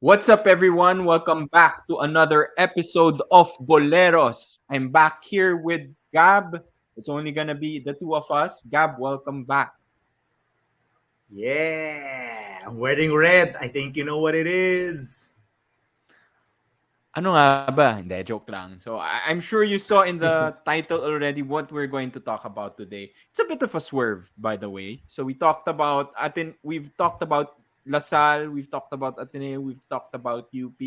What's up, everyone? Welcome back to another episode of Boleros. I'm back here with Gab. It's only gonna be the two of us. Gab, welcome back. Yeah, I'm wearing red. I think you know what it is. Ano nga ba? Hindi, joke lang. So, I'm sure you saw in the title already what we're going to talk about today. It's a bit of a swerve, by the way. So, we've talked about LaSalle, we've talked about Ateneo, we've talked about UP.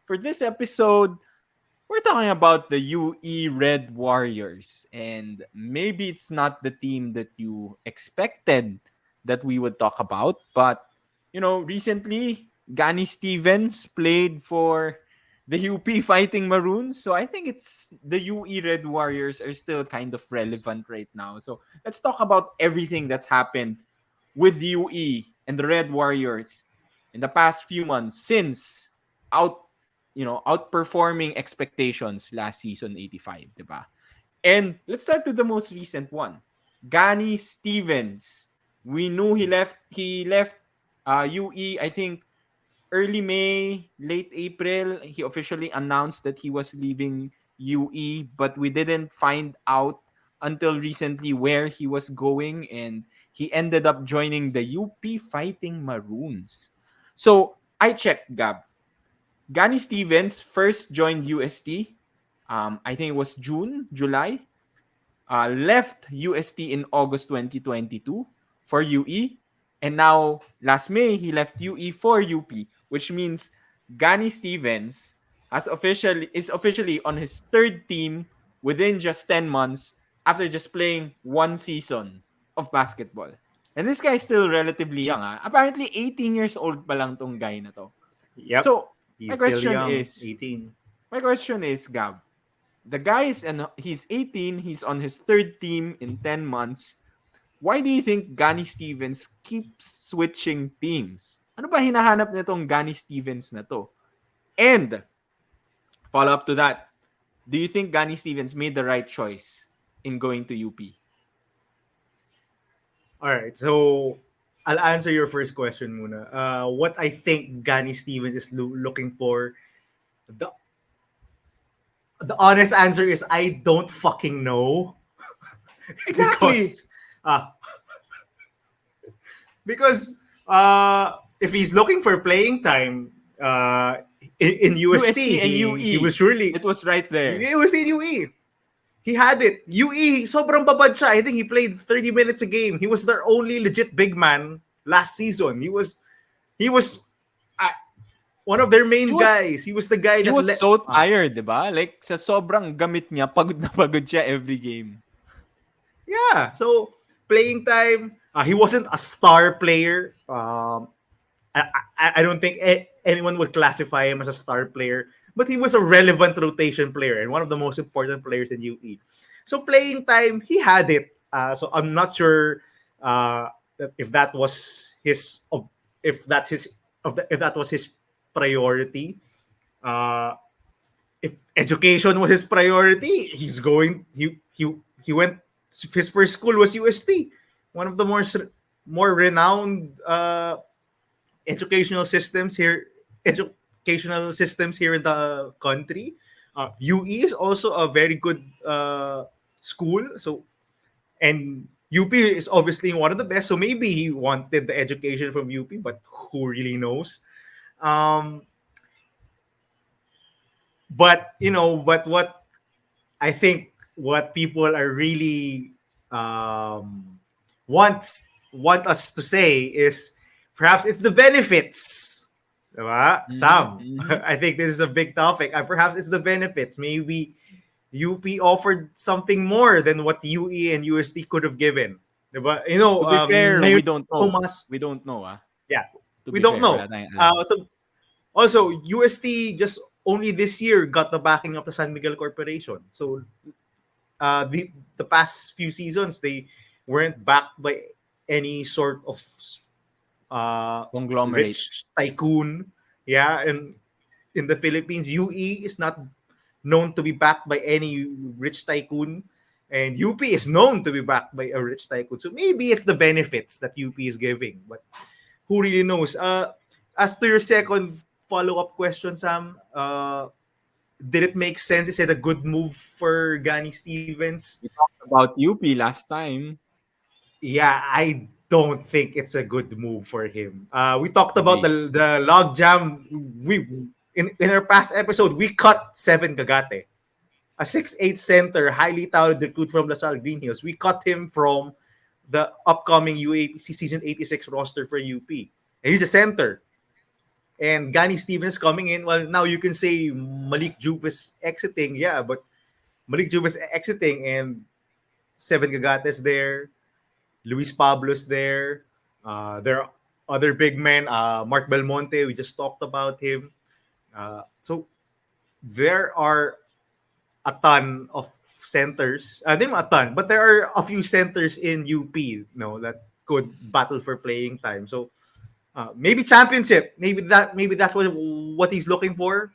For this episode, we're talking about the UE Red Warriors. And maybe it's not the team that you expected that we would talk about. But, recently, Gani Stevens played for the UP Fighting Maroons. So I think it's the UE Red Warriors are still kind of relevant right now. So let's talk about everything that's happened with UE and the Red Warriors in the past few months since out outperforming expectations last season 85, diba? And let's start with the most recent one. Gani Stevens. We knew he left UE, I think early May, late April. He officially announced that he was leaving UE, but we didn't find out until recently where he was going, and he ended up joining the UP Fighting Maroons. So I checked, Gab. Gani Stevens first joined UST. I think it was July. Left UST in August 2022 for UE. And now, last May, he left UE for UP, which means Gani Stevens is officially on his third team within just 10 months after just playing one season of basketball. And this guy is still relatively young. Apparently, 18 years old pa lang tong guy na to. Yep, So, my he's still question young, is, 18. my question is, Gab, the guy is and he's 18, he's on his third team in 10 months. Why do you think Gani Stevens keeps switching teams? Ano ba hinahanap nitong Gani Stevens na to? And follow up to that, do you think Gani Stevens made the right choice in going to UP? All right, so I'll answer your first question, muna. What I think Gani Stevens is looking for, the the honest answer is I don't fucking know. Exactly. because uh, because if he's looking for playing time in UST, UST and he was UE. surely It was right there. he was in UE. He had it. UE, sobrang babad siya. I think he played 30 minutes a game. He was their only legit big man last season. He was uh, one of their He main was guys. He was the guy he that was let so tired, 'di ba? Like sa sobrang gamit niya, pagod na pagod siya every game. yeah. So playing time, he wasn't a star player. I don't think anyone would classify him as a star player, but he was a relevant rotation player and one of the most important players in UE. So playing time, he had it. So I'm not sure if that was if that's his if that was his priority. Uh, if education was his priority, he went. His first school was UST, one of the more renowned educational systems here educational systems here in the country. UE is also a very good school. So and UP is obviously one of the best. So maybe he wanted the education from UP, but who really knows? Um, but what I think what people are really um, want us to say is perhaps it's the benefits. Diba? Mhm, Sam, mhm. I think this is a big topic. Perhaps it's the benefits. Maybe UP offered something more than what UE and UST could have given. Diba? To be fair, Ngayon, we don't know. Tomas, We don't know, yeah, To we be don't fair, know. wala tayong alam. Also, UST just only this year got the backing of the San Miguel Corporation. So the past few seasons they weren't backed by any sort of Conglomerate. rich tycoon. Yeah, and in the Philippines, UE is not known to be backed by any rich tycoon, and UP is known to be backed by a rich tycoon. So maybe it's the benefits that UP is giving, but who really knows? As to your second follow-up question, Sam. Did it make sense? Is it a good move for Gani Stevens? We talked about UP last time. Yeah, I don't think it's a good move for him. We talked about Agree. the log jam. We in our past episode we cut Seven Kagate, a 6'8" center, highly touted recruit from Lasal Green Hills. We cut him from the upcoming UAAP season 86 roster for UP, and he's a center. And Gani Stevens coming in. Well, now you can say Malik Juve is exiting, yeah, but Malik Juve is exiting, and Seven Kagates there. Luis Pablo's there. There are other big men. Mark Belmonte, we just talked about him. So there are a ton of centers. Not a ton, but there are a few centers in UP, that could battle for playing time. So maybe championship. Maybe that's what he's looking for.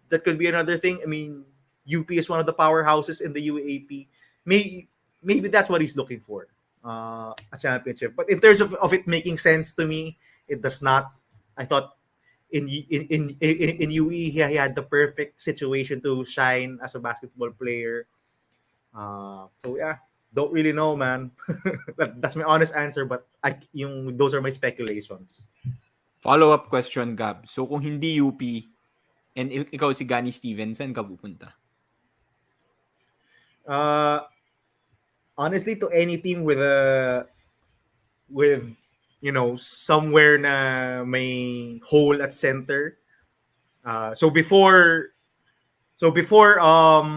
That could be another thing. I mean, UP is one of the powerhouses in the UAAP. Maybe that's what he's looking for, a championship. But in terms of it making sense to me, it does not. I thought in UE he had the perfect situation to shine as a basketball player. So yeah, don't really know, man. That's my honest answer. But those are my speculations. Follow-up question, Gab. So kung hindi UP and ikaw si Gani Stevens, saan ka pupunta? Uh, Honestly, to any team with somewhere na may hole at center. So before Kobe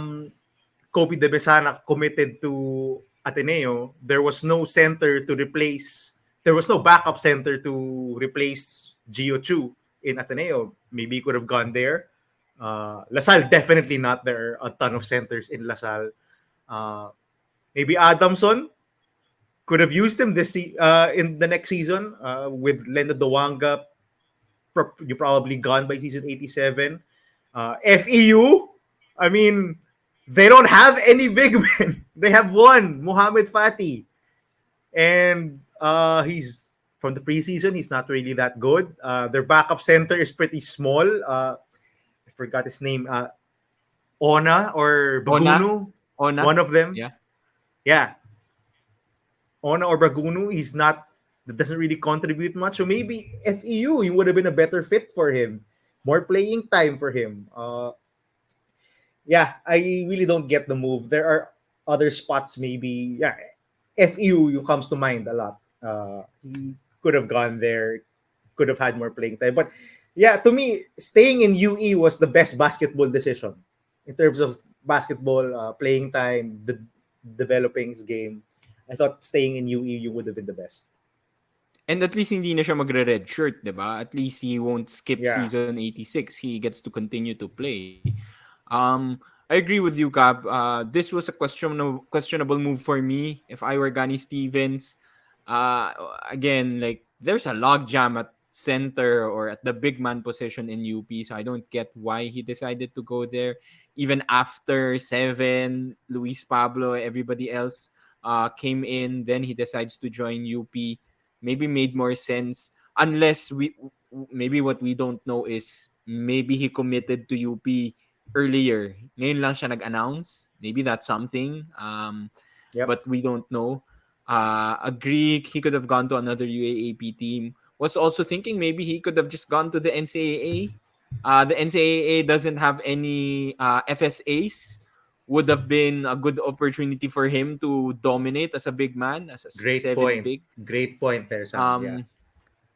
De Besana committed to Ateneo, there was no center to replace. There was no backup center to replace Gio Chu in Ateneo. Maybe he could have gone there. LaSalle definitely not. There are a ton of centers in LaSalle. Uh, Maybe Adamson could have used him in the next season with Lendo Dawanga. You probably gone by season 87. FEU, I mean, they don't have any big men. They have one, Muhammad Fati. And he's from the preseason, he's not really that good. Their backup center is pretty small. I forgot his name. Ona or Ona? Bagunu, Ona? one of them. Yeah. Yeah, Ona or Bragunu, he's not that doesn't really contribute much. So maybe FEU, he would have been a better fit for him. More playing time for him. Yeah, I really don't get the move. There are other spots maybe. Yeah, FEU comes to mind a lot. He could have gone there, could have had more playing time. But yeah, to me, staying in UE was the best basketball decision in terms of basketball playing time, developing his game. I thought staying in UE would have been the best. And at least hindi na siya magre-red shirt, 'di ba? At least he won't skip Yeah. season 86. He gets to continue to play. I agree with you, Gab. This was a questionable move for me if I were Gani Stevens. Again, like there's a logjam at center or at the big man position in UP, so I don't get why he decided to go there. Even after Seven, Luis Pablo, everybody else came in, then he decides to join UP. Maybe made more sense unless maybe what we don't know is maybe he committed to UP earlier. Ngayon lang siya nag-announce. Maybe that's something. Yep. But we don't know. Agree, he could have gone to another UAAP team. Was also thinking maybe he could have just gone to the NCAA. The NCAA doesn't have any FSAs. Would have been a good opportunity for him to dominate as a big man, as a Great 6'7" point. big. Great point there, Sam. Yeah. Um,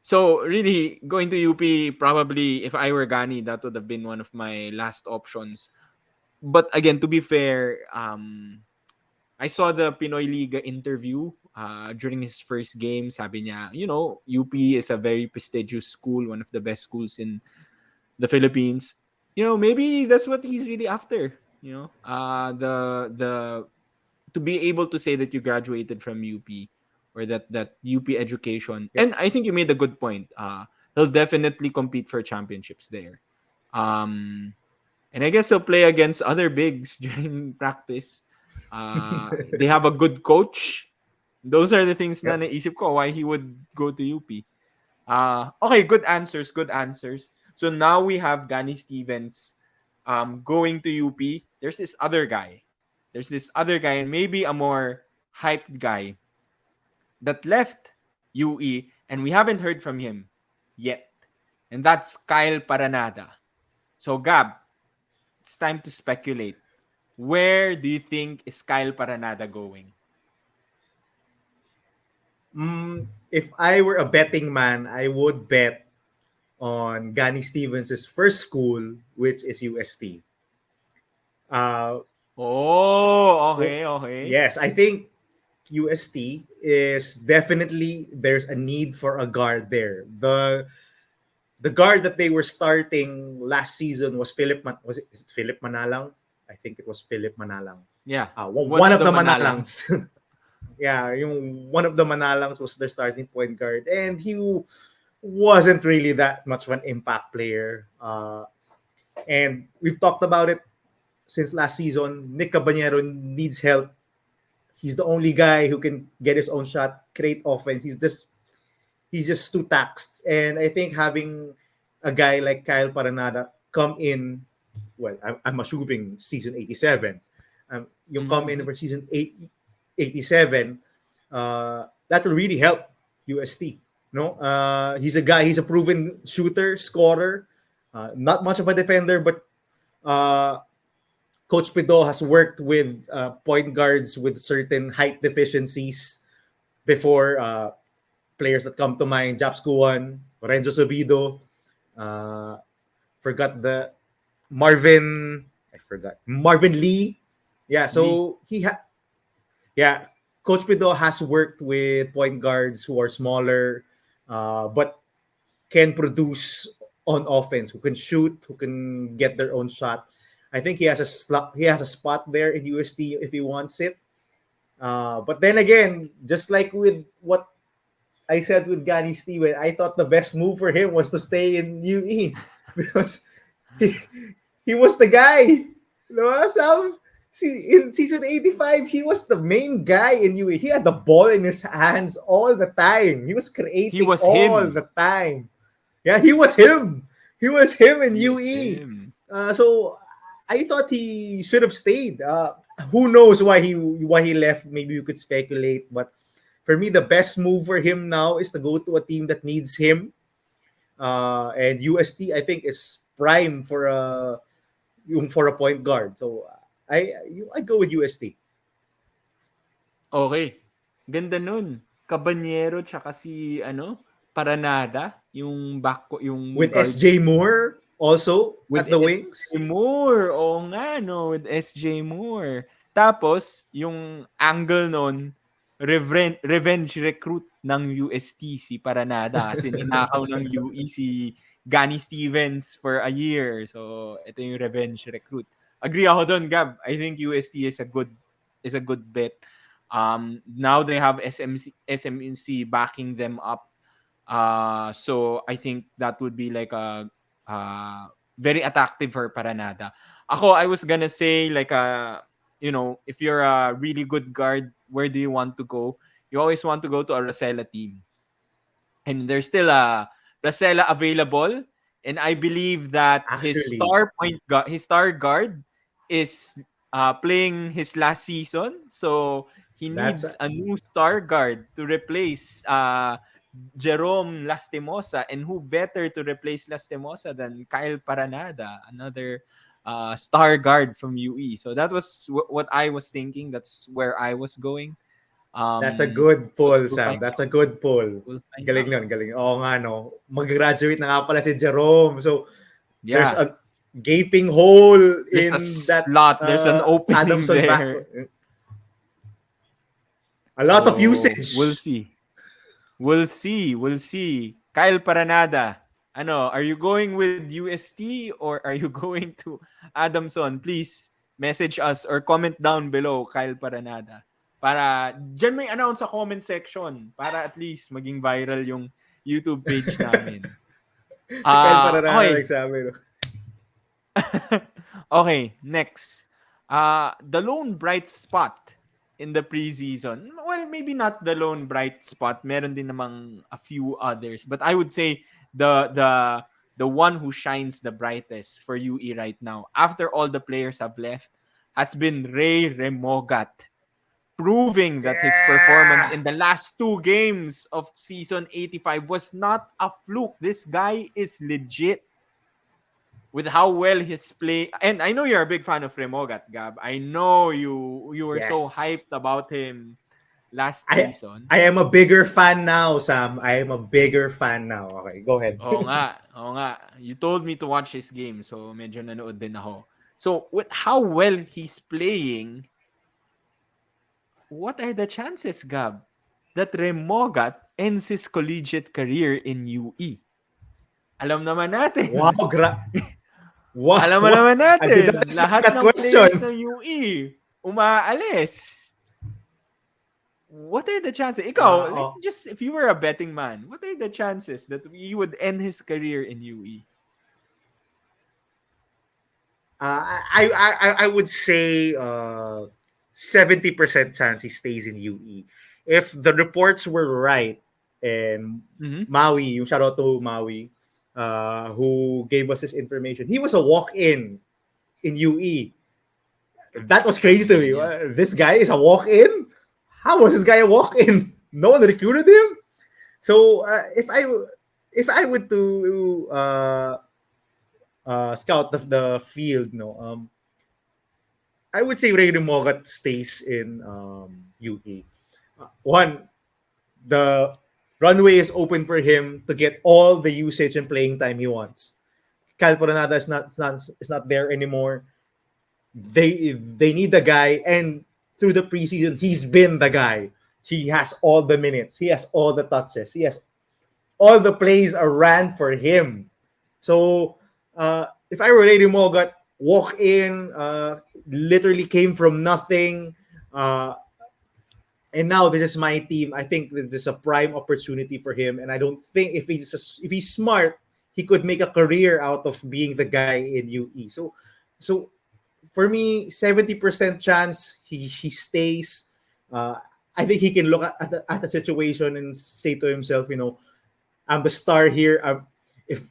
so really going to UP, probably if I were Gani, that would have been one of my last options. But again, to be fair, I saw the Pinoy Liga interview during his first game. Sabi niya, UP is a very prestigious school, one of the best schools in the Philippines. Maybe that's what he's really after. The to be able to say that you graduated from UP or that UP education. Yep. And I think you made a good point. He'll definitely compete for championships there. Um, and I guess he'll play against other bigs during practice. They have a good coach. Those are the things na Yep. naisip ko why he would go to UP. Okay, good answers, good answers. So now we have Gani Stevens going to UP. There's this other guy. There's this other guy, and maybe a more hyped guy that left UE, and we haven't heard from him yet. And that's Kyle Paranada. So, Gab, it's time to speculate. Where do you think is Kyle Paranada going? If I were a betting man, I would bet on Gani Stevens' first school, which is UST. Uh, Oh, oh, okay, okay. yes, I think UST is definitely there's a need for a guard there. The guard that they were starting last season was was it Philip Manalang? I think it was Philip Manalang. Yeah. One One of of the the Manalangs. Manalangs. Yeah, yung one of the Manalangs was their starting point guard, and he wasn't really that much of an impact player. And we've talked about it since last season. Nick Caballero needs help. He's the only guy who can get his own shot, create offense. He's just too taxed. And I think having a guy like Kyle Paranada come in, well, I'm assuming season 87, you come in Mm-hmm. for season 87, that will really help UST. No, he's a proven shooter, scorer, not much of a defender, but uh, Coach Pido has worked with point guards with certain height deficiencies before. Players that come to mind: Japs Kuan, Lorenzo Sobido, uh, forgot the Marvin. I forgot Marvin Lee. Yeah, Lee. so yeah, Coach Pido has worked with point guards who are smaller, but can produce on offense, who can shoot, who can get their own shot. I think he has a spot there in USD if he wants it. But then again, just like with what I said with Gani Steven, I thought the best move for him was to stay in UE because he, he was the guy. No, see, in season 85, he was the main guy in UE. He had the ball in his hands all the time. He was He creating was all him. the time. Yeah, he was him. He was him in He was UE. him. So I thought he should have stayed. Who knows why he left? Maybe you could speculate, but for me, the best move for him now is to go to a team that needs him. And UST, I think, is prime for a point guard. So I go with UST Okay. Ganda nun. Cabanyero tsaka si Paranada, yung with guard SJ Moore also with at the SJ wings. Moore. Oo nga no, with SJ Moore. Tapos yung angle nun, revenge recruit ng UST si Paranada kasi ninakaw ng UE si Gani Stevens for a year. So ito yung revenge recruit. Agree ako doon, Gab. I think UST is a good bet. Now they have SMC backing them up. So I think that would be like a very attractive for Paranada. Ako, I was gonna say like if you're a really good guard, where do you want to go? You always want to go to a Rosella team, and there's still a Rosella available, and I believe that Actually, his star guard is playing his last season, so he that's needs a new star guard to replace Jerome Lastimosa, and who better to replace Lastimosa than Kyle Paranada, another star guard from UE. So that was what I was thinking. That's where I was going. That's a Um, good pull, we'll find Sam. That's out. a good pull. We'll find Galing out. nun, galing. Oo nga, no. Mag-graduate na nga pala si Jerome. So, there's Yeah, a gaping hole there's a in that slot. There's an opening Adamson back. there. A lot of So we'll usage. see. We'll see. We'll see. Kyle Paranada. Are you going with UST or are you going to Adamson? Please message us or comment down below, Kyle Paranada. Para dyan may announce sa comment section para at least maging viral yung YouTube page namin. Si Kyle Paranara Okay. nagsabi. No? Okay, next. The lone bright spot in the preseason. Well, maybe not the lone bright spot. Meron din namang a few others. But I would say the the one who shines the brightest for UE right now, after all the players have left, has been Ray Remogat, proving that his performance Yeah. in the last two games of season 85 was not a fluke. This guy is legit with how well his play. And I know you're a big fan of Remogat, Gab. I know you were so Yes. hyped about him last I season. I am a bigger fan now, Sam. I am a bigger fan now. Okay, go ahead. Oo nga, oo nga. You told me to watch his game, so medyo nanood din ako. So, with how well he's playing, what are the chances, Gab, that Remogat ends his collegiate career in UE? Alam naman Wow, natin. wow, Alam mo wow. naman I did not natin, expect lahat that ng question. players ng UE umaalis. What are the chances? Ikaw, like Oh. just if you were a betting man, what are the chances that he would end his career in UE? I would say 70% chance he stays in UE. If the reports were right, and Mm-hmm. Maui, yung shout out to Maui, who gave us this information, he was a walk-in in UE. That was crazy to me. Yeah. This guy is a walk-in. How was this guy a walk-in? No one recruited him. So if I would to scout the field, no, I would say Ray Mogat stays in UE. One, the runway is open for him to get all the usage and playing time he wants. Cal Poranada is not there anymore. They need the guy, and through the preseason, he's been the guy. He has all the minutes. He has all the touches. He has all the plays are ran for him. So if I were Lady Mogat, walk in, literally came from nothing, uh, and now this is my team. I think this is a prime opportunity for him, and I don't think if he's smart, he could make a career out of being the guy in UE. So for me, 70% chance he stays. Uh, I think he can look at the situation and say to himself, I'm the star here. If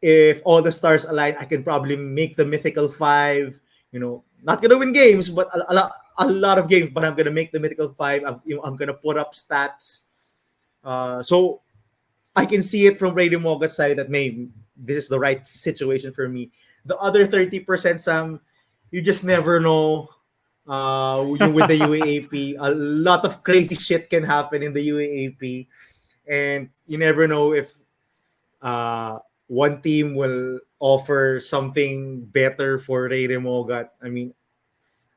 if all the stars align, I can probably make the mythical five. Not gonna win games, but a lot of games. But I'm gonna make the mythical five. I'm gonna put up stats. So I can see it from Radio Moga's side that maybe this is the right situation for me. The other 30%, Sam, you just never know. With the UAAP, a lot of crazy shit can happen in the UAAP, and you never know if uh, one team will offer something better for Ray Mogat. I mean,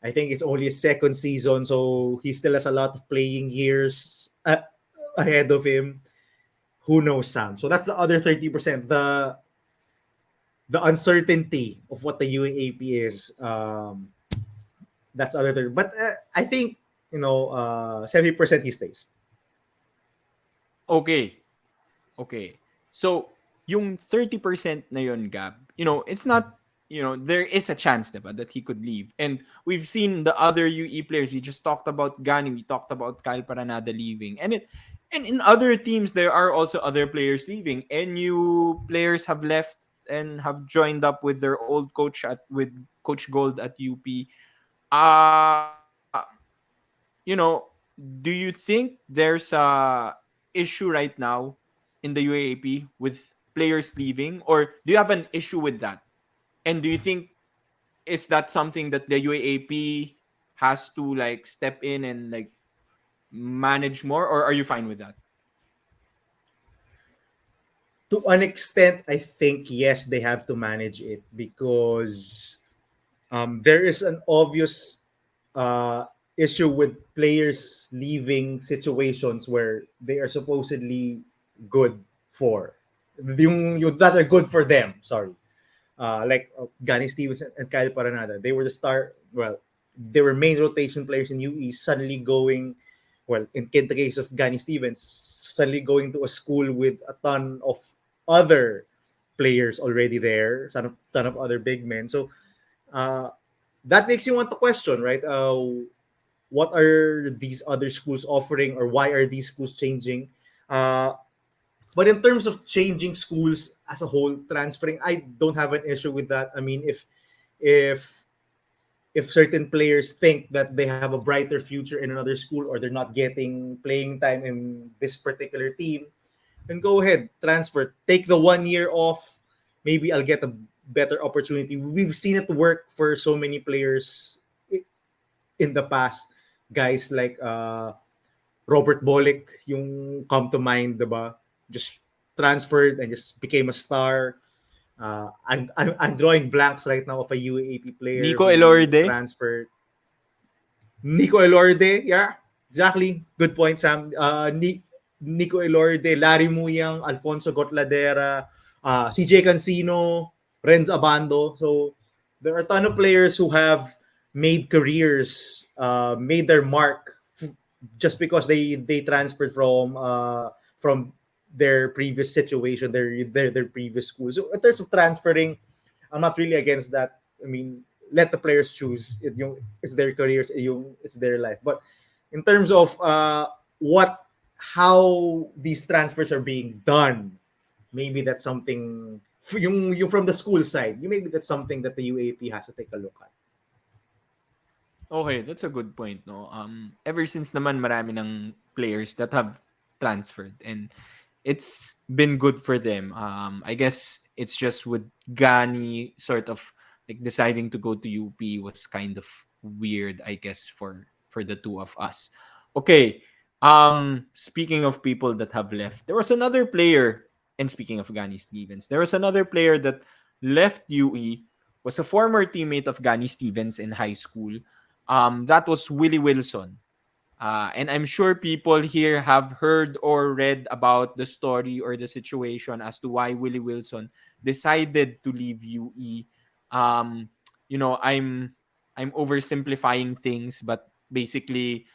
I think it's only his second season, so he still has a lot of playing years ahead of him. Who knows, Sam? So that's the other 30%. The uncertainty of what the UAAP is. That's other 30. But I think 70% he stays. Okay. Okay. So, yung 30% na yun, Gab, it's not, there is a chance, diba, that he could leave. And we've seen the other UE players. We just talked about Gani. We talked about Kyle Paranada leaving. And in other teams, there are also other players leaving. And new players have left and have joined up with their old coach with Coach Gold at UP. Uh, do you think there's a issue right now in the UAAP with players leaving, or do you have an issue with that? And do you think is that something that the UAAP has to like step in and like manage more, or are you fine with that? To an extent, I think yes, they have to manage it because there is an obvious uh, issue with players leaving situations where they are supposedly good for yung that are good for them. Sorry, like Gani Stevens and Kyle Paranada. They were the star. Well, they were main rotation players in UE. Suddenly going, well, in the case of Gani Stevens, suddenly going to a school with a ton of other players already there, ton of other big men. So uh, that makes you want to question, right? What are these other schools offering, or why are these schools changing? Uh, But in terms of changing schools as a whole, transferring, I don't have an issue with that. I mean, if if certain players think that they have a brighter future in another school, or they're not getting playing time in this particular team, then go ahead, transfer. Take the 1 year off. Maybe I'll get a better opportunity. We've seen it work for so many players in the past. Guys like Robert Bolick, yung come to mind, diba? Just transferred and just became a star. I'm drawing blanks right now of a UAAP player Nico who Elorde. transferred. Nico Elorde, yeah, exactly. Good point, Sam. Nico Elorde, Larry Muyang, Alfonso Gotladera, CJ Cancino, Renz Abando. So there are a ton of players who have made careers, made their mark just because they transferred from their previous situation, their previous school. So in terms of transferring, I'm not really against that. I mean, let the players choose. It's their careers, it's their life. But in terms of what how these transfers are being done, maybe that's something yung from the school side. Maybe that's something that the UAP has to take a look at. Okay, that's a good point, no? Ever since naman marami ng players that have transferred, and it's been good for them. I guess it's just with Gani sort of like deciding to go to UP was kind of weird, I guess, for the two of us. Okay. Speaking of people that have left, there was another player, and speaking of Gani Stevens, there was another player that left UE, was a former teammate of Gani Stevens in high school. That was Willie Wilson. And I'm sure people here have heard or read about the story or the situation as to why Willie Wilson decided to leave UE. Um, I'm oversimplifying things, but basically,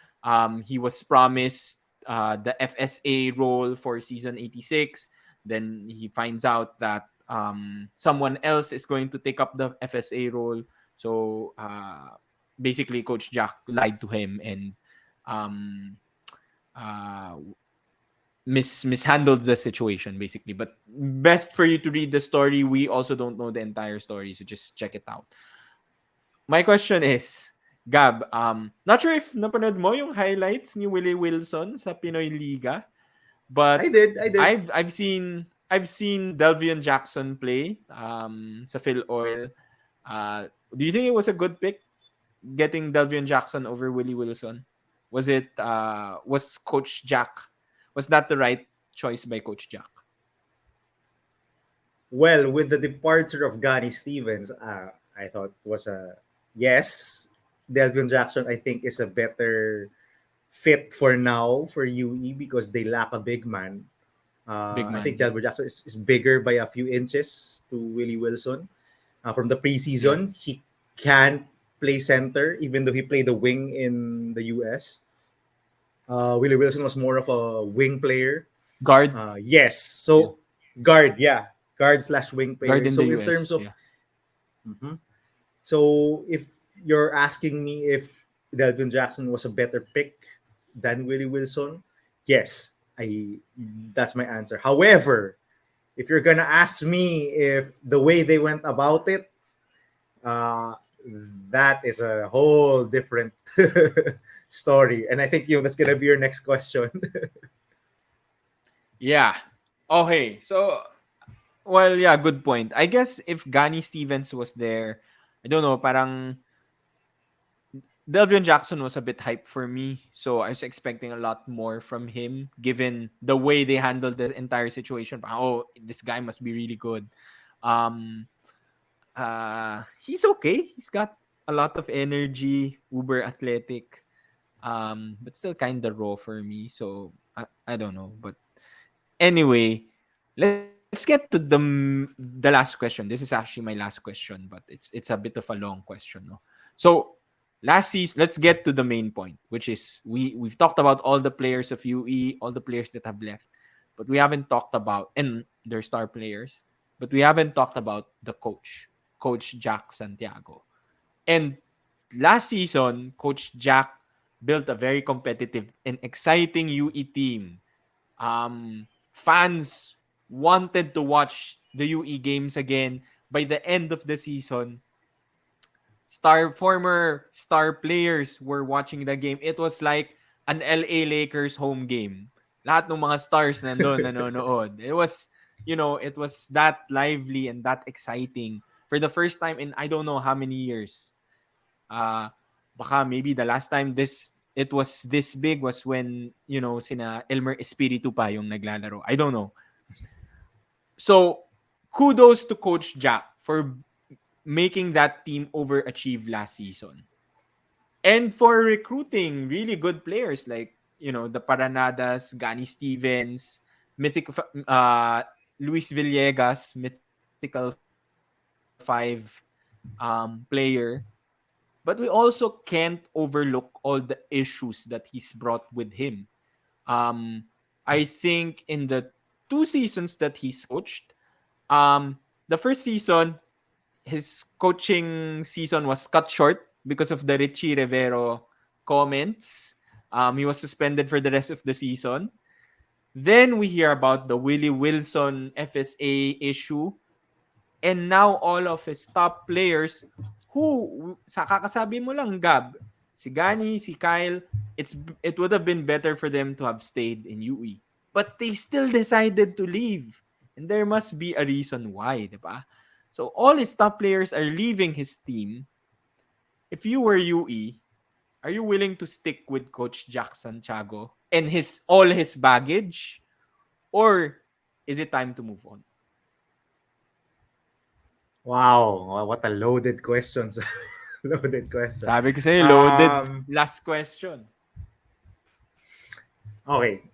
he was promised the FSA role for season 86. Then he finds out that someone else is going to take up the FSA role. So basically, Coach Jack lied to him and um uh mishandled the situation basically. But best for you to read the story. We also don't know the entire story, so just check it out. My question is, Gab, not sure if napanood mo yung highlights ni Willie Wilson sa Pinoy Liga, I but did, I did. I've seen Delvion Jackson play sa Phil Oil. Do you think it was a good pick getting Delvion Jackson over Willie Wilson? Was Coach Jack, was that the right choice by Coach Jack? Well, with the departure of Gani Stevens, I thought was a yes. Delvin Jackson, I think, is a better fit for now for UE because they lack a big man. Big I man, think yeah. Delvin Jackson is bigger by a few inches to Willie Wilson. From the Yeah. preseason, he can play center, even though he played the wing in the US. Willie Wilson was more of a wing player. Guard. Yes, Yeah. so guard, yeah, guard slash wing Guard player. in the So in terms US. of, Yeah. mhm. So if you're asking me if Delvin Jackson was a better pick than Willie Wilson, yes, I that's my answer. However, if you're gonna ask me if the way they went about it, uh, that is a whole different story. And I think that's gonna be your next question. Yeah. Okay. So, well, yeah, good point. I guess if Gani Stevens was there, I don't know, parang Delvion Jackson was a bit hype for me, so I was expecting a lot more from him, given the way they handled the entire situation. Oh, this guy must be really good. Um, he's okay. He's got a lot of energy, uber athletic, but still kind of raw for me. So I don't know, but anyway, let's get to the last question. This is actually my last question, but it's a bit of a long question, no? So last season, let's get to the main point, which is we've talked about all the players of UE, all the players that have left, but we haven't talked about, and their star players, but we haven't talked about the coach, Coach Jack Santiago. And last season, Coach Jack built a very competitive and exciting UE team. Um, fans wanted to watch the UE games again. By the end of the season, former star players were watching the game. It was like an LA Lakers home game. Lahat ng mga stars nandun nanonood. It was that lively and that exciting for the first time in I don't know how many years. Uh Baka maybe the last time this it was this big was when, sina Elmer Espiritu pa yung naglalaro. I don't know. So, kudos to Coach Jack for making that team overachieve last season. And for recruiting really good players like, the Paranadas, Gani Stevens, Luis Villegas, mythical 5 player. But we also can't overlook all the issues that he's brought with him. Um, I think in the 2 seasons that he's coached, the first season, his coaching season was cut short because of the Richie Rivero comments. He was suspended for the rest of the season. Then we hear about the Willie Wilson FSA issue. And now all of his top players who, sa kakasabi mo lang, Gab, si Gani, si Kyle, it would have been better for them to have stayed in UE. But they still decided to leave. And there must be a reason why, di ba? So all his top players are leaving his team. If you were UE, are you willing to stick with Coach Jack Santiago and all his baggage? Or is it time to move on? Wow, what a loaded questions. Loaded question. Sabi ko sa'yo, loaded Um, last question. okay.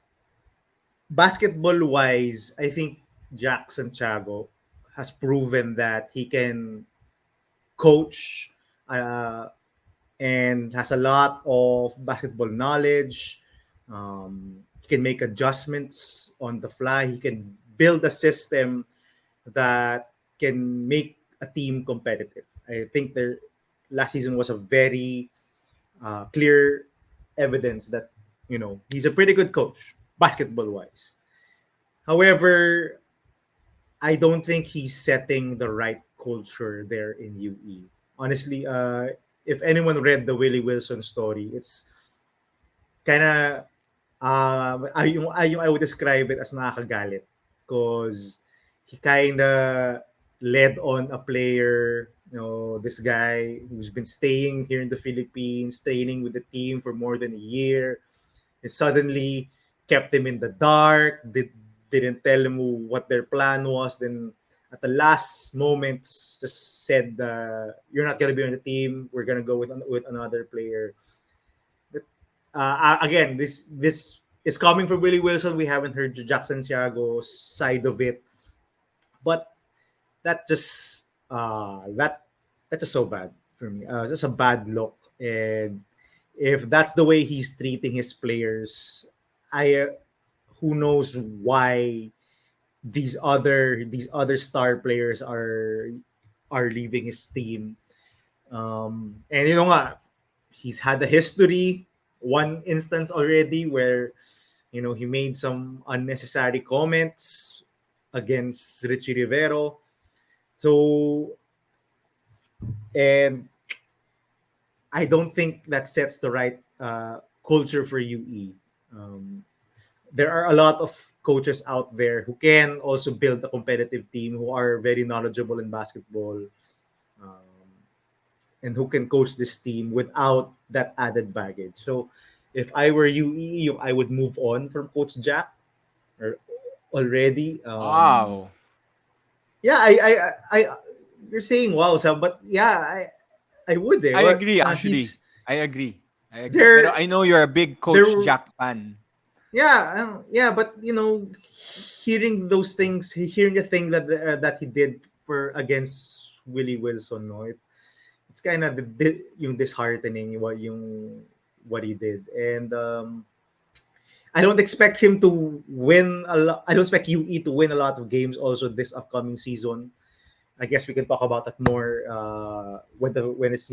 Basketball wise, I think Jack Santiago has proven that he can coach uh, and has a lot of basketball knowledge. He can make adjustments on the fly. He can build a system that can make a team competitive. I think their last season was a very clear evidence that he's a pretty good coach basketball wise. However, I don't think he's setting the right culture there in UE. Honestly, if anyone read the Willie Wilson story, it's kind of I would describe it as nakakagalit because he kind of led on a player, this guy who's been staying here in the Philippines, training with the team for more than a year, and suddenly kept him in the dark, didn't tell him what their plan was, then at the last moments just said, you're not going to be on the team, we're going to go with another player. But, again, this is coming from Willie Wilson. We haven't heard Jackson Santiago's side of it, but that just that's just so bad for me. Just a bad look, and if that's the way he's treating his players, I who knows why these other star players are leaving his team. And he's had a history, one instance already where he made some unnecessary comments against Richie Rivero. So, and I don't think that sets the right culture for UE. There are a lot of coaches out there who can also build a competitive team, who are very knowledgeable in basketball, um, and who can coach this team without that added baggage. So, if I were UE, I would move on from Coach Jack or already. Wow. Yeah, I you're saying wow, Sam, but yeah, I would. I What agree, actually. he's I agree. I agree. Pero there. I know you're a big Coach There Jack fan. yeah, but hearing those things, hearing the thing that he did for against Willie Wilson, no, it's kind of yung disheartening what he did, and I don't expect him to win a lot. I don't expect UE to win a lot of games also this upcoming season. I guess we can talk about that more when it's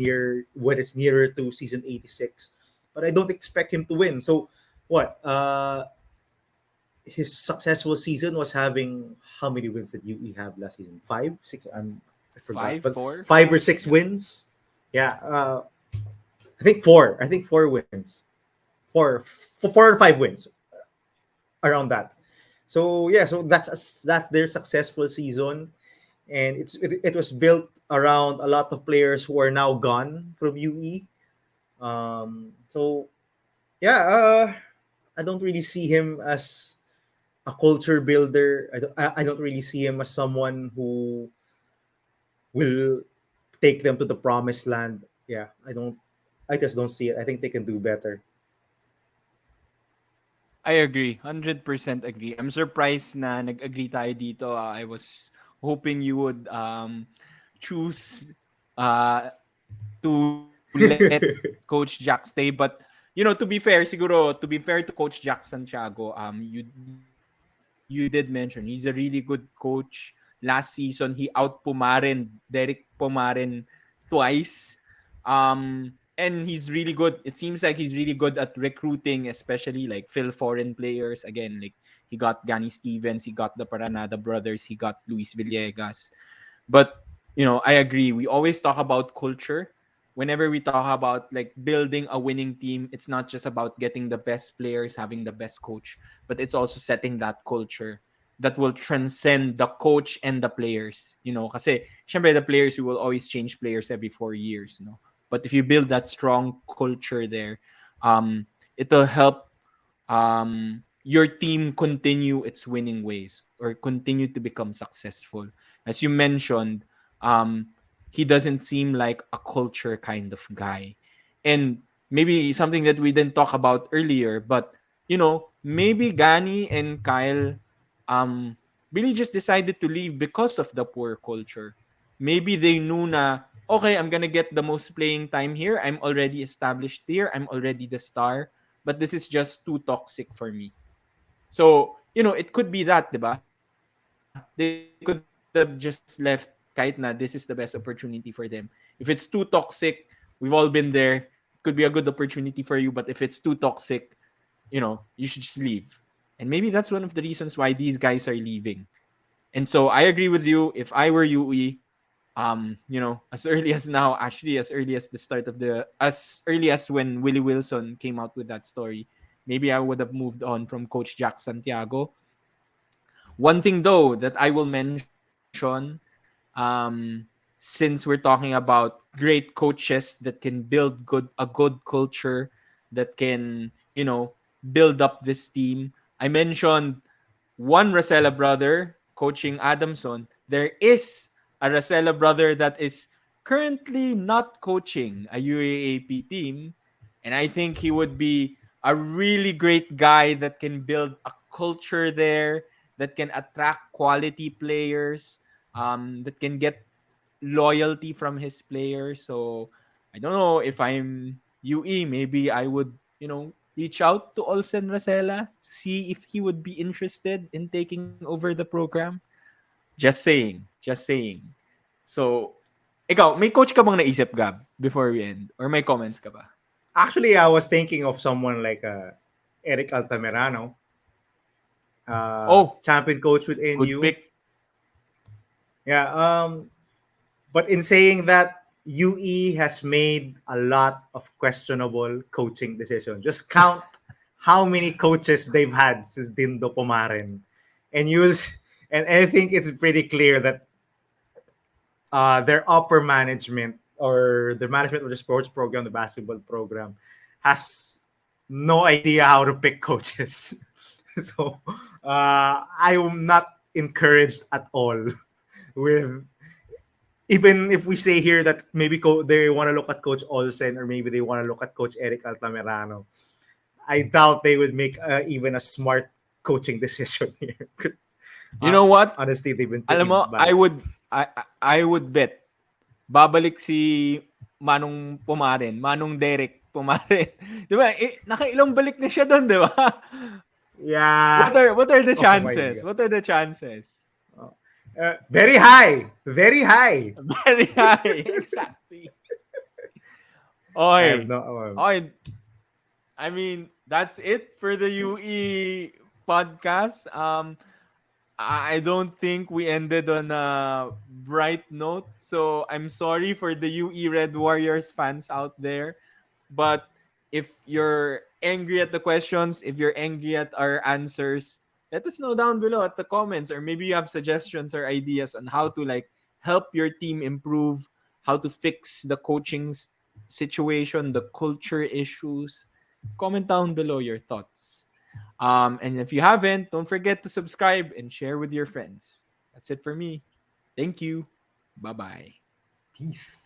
nearer to season 86. But I don't expect him to win. So what? his successful season was having, how many wins did UE have last season? Five, six? I forgot, Five, but four. 5 or 6 Yeah. wins. Yeah, I think four. I think 4 wins. 4 or 5 wins around that. So yeah, so that's their successful season, and it was built around a lot of players who are now gone from UE. So yeah, I don't really see him as a culture builder. I don't really see him as someone who will take them to the promised land. Yeah, I don't. I just don't see it. I think they can do better. I agree. 100% agree. I'm surprised na nag-agree tayo dito. I was hoping you would choose uh to let Coach Jack stay, but to be fair, siguro to be fair to Coach Jack Santiago, you did mention he's a really good coach. Last season he out-pumarin Derek Pumarin twice. And he's really good. It seems like he's really good at recruiting, especially like fill foreign players. Again, like he got Gani Stevens, he got the Paranada brothers, he got Luis Villegas. But I agree. We always talk about culture. Whenever we talk about like building a winning team, it's not just about getting the best players, having the best coach, but it's also setting that culture that will transcend the coach and the players. Kasi syempre the players, you will always change players every 4 years. But if you build that strong culture there, um, it'll help your team continue its winning ways or continue to become successful. As you mentioned, um, he doesn't seem like a culture kind of guy. And maybe something that we didn't talk about earlier, but maybe Gani and Kyle really just decided to leave because of the poor culture. Maybe they knew na, okay, I'm gonna get the most playing time here. I'm already established here. I'm already the star, but this is just too toxic for me. So, it could be that, 'di ba? They could have just left kahit na this is the best opportunity for them. If it's too toxic, we've all been there. It could be a good opportunity for you, but if it's too toxic, you should just leave. And maybe that's one of the reasons why these guys are leaving. And so I agree with you. If I were UE, as early as now, actually as early as the start of as early as when Willie Wilson came out with that story, maybe I would have moved on from Coach Jack Santiago. One thing though that I will mention, since we're talking about great coaches that can build a good culture, that can build up this team. I mentioned one Rosella brother coaching Adamson. There is a Rosella brother that is currently not coaching a UAAP team, and I think he would be a really great guy that can build a culture there, that can attract quality players, that can get loyalty from his players. So I don't know if I'm UE, maybe I would, reach out to Olsen Rosella, see if he would be interested in taking over the program. Just saying. Just saying. So, ikaw, may coach ka bang naisip, Gab, before we end? Or may comments ka ba? Actually, I was thinking of someone like Eric Altamirano, Oh, champion coach with good NU. pick. Yeah. But in saying that, UE has made a lot of questionable coaching decisions. Just count how many coaches they've had since Dindo Pomaren, and and I think it's pretty clear that their upper management or the management of the sports program, the basketball program, has no idea how to pick coaches. So I'm not encouraged at all with, even if we say here that maybe they want to look at Coach Olsen or maybe they want to look at Coach Eric Altamirano, I doubt they would make even a smart coaching decision here. You know what? Honestly, they've been Alam pretty mo, bad. I would bet babalik si Manong Pumarin, Manong Derek Pumarin. 'Di ba? Nakailang balik na siya doon, 'di ba? Yeah. What are the Oh my chances? god. What are the chances? Very high. Very high. Very high. Exactly. I have Oy. no. Oy. I mean, that's it for the UE podcast. I don't think we ended on a bright note. So I'm sorry for the UE Red Warriors fans out there. But if you're angry at the questions, if you're angry at our answers, let us know down below at the comments, or maybe you have suggestions or ideas on how to like help your team improve, how to fix the coaching situation, the culture issues. Comment down below your thoughts. And if you haven't, don't forget to subscribe and share with your friends. That's it for me. Thank you. Bye bye. Peace.